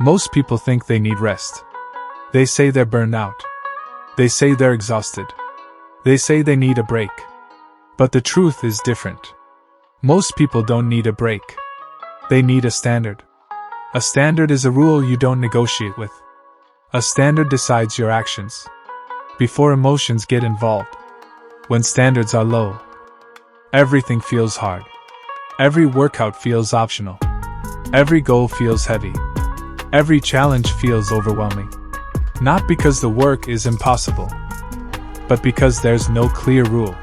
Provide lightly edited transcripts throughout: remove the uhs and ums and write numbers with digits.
Most people think they need rest. They say they're burned out. They say they're exhausted. They say they need a break. But the truth is different. Most people don't need a break. They need a standard. A standard is a rule you don't negotiate with. A standard decides your actions before emotions get involved. When standards are low, everything feels hard. Every workout feels optional. Every goal feels heavy. Every challenge feels overwhelming. Not because the work is impossible, but because there's no clear rule.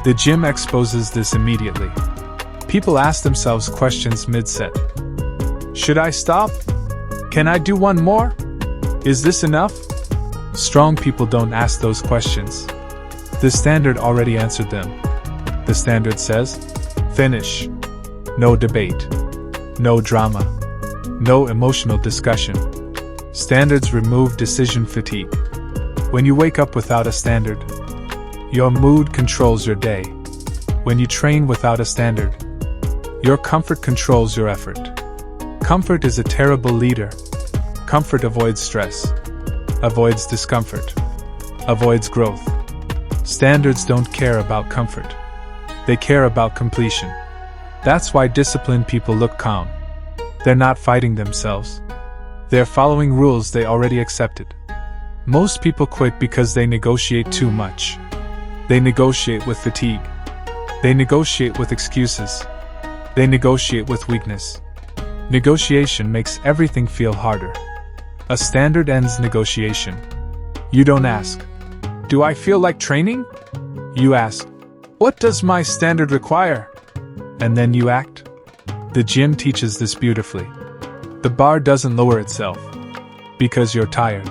The gym exposes this immediately. People ask themselves questions mid-set. Should I stop? Can I do one more? Is this enough? Strong people don't ask those questions. The standard already answered them. The standard says, finish. No debate. No drama. No emotional discussion. Standards remove decision fatigue. When you wake up without a standard, your mood controls your day. When you train without a standard, your comfort controls your effort. Comfort is a terrible leader. Comfort avoids stress, avoids discomfort, avoids growth. Standards don't care about comfort. They care about completion. That's why disciplined people look calm. They're not fighting themselves. They're following rules they already accepted. Most people quit because they negotiate too much. They negotiate with fatigue. They negotiate with excuses. They negotiate with weakness. Negotiation makes everything feel harder. A standard ends negotiation. You don't ask, do I feel like training? You ask, what does my standard require? And then you act. The gym teaches this beautifully. The bar doesn't lower itself because you're tired.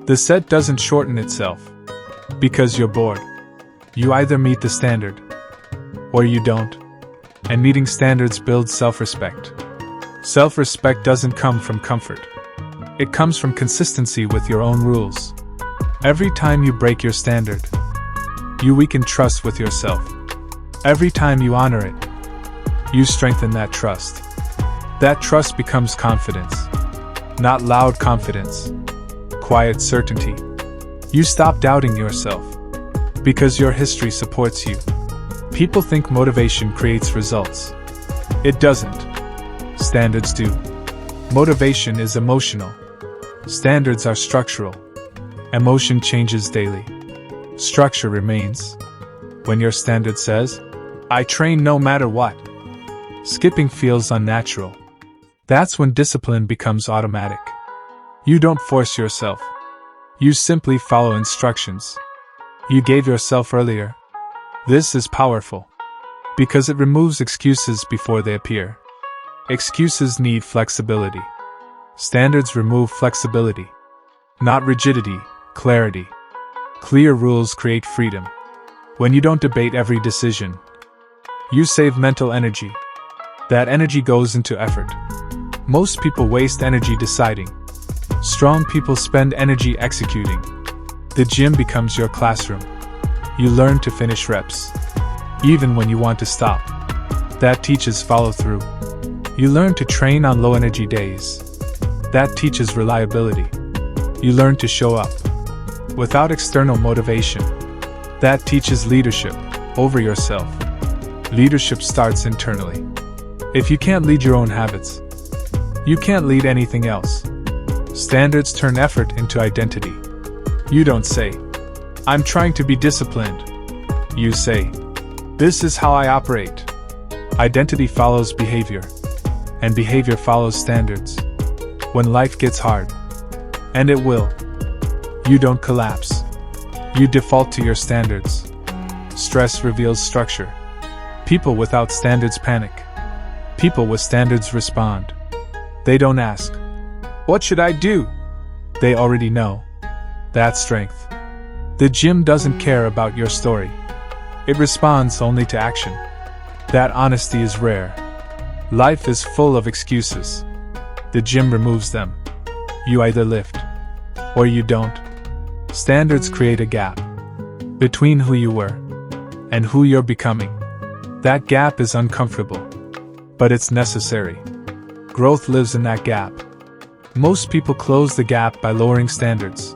The set doesn't shorten itself because you're bored. You either meet the standard or you don't. And meeting standards builds self-respect. Self-respect doesn't come from comfort. It comes from consistency with your own rules. Every time you break your standard, you weaken trust with yourself. Every time you honor it, you strengthen that trust. That trust becomes confidence. Not loud confidence. Quiet certainty. You stop doubting yourself because your history supports you. People think motivation creates results. It doesn't. Standards do. Motivation is emotional. Standards are structural. Emotion changes daily. Structure remains. When your standard says, I train no matter what, skipping feels unnatural. That's when discipline becomes automatic. You don't force yourself. You simply follow instructions you gave yourself earlier. This is powerful because it removes excuses before they appear. Excuses need flexibility. Standards remove flexibility. Not rigidity, clarity. Clear rules create freedom. When you don't debate every decision, you save mental energy. That energy goes into effort. Most people waste energy deciding. Strong people spend energy executing. The gym becomes your classroom. You learn to finish reps, even when you want to stop. That teaches follow-through. You learn to train on low-energy days. That teaches reliability. You learn to show up without external motivation. That teaches leadership over yourself. Leadership starts internally. If you can't lead your own habits, you can't lead anything else. Standards turn effort into identity. You don't say, I'm trying to be disciplined. You say, this is how I operate. Identity follows behavior, and behavior follows standards. When life gets hard, and it will, you don't collapse. You default to your standards. Stress reveals structure. People without standards panic. People with standards respond. They don't ask, what should I do? They already know. That's strength. The gym doesn't care about your story. It responds only to action. That honesty is rare. Life is full of excuses. The gym removes them. You either lift, or you don't. Standards create a gap between who you were and who you're becoming. That gap is uncomfortable, but it's necessary. Growth lives in that gap. Most people close the gap by lowering standards.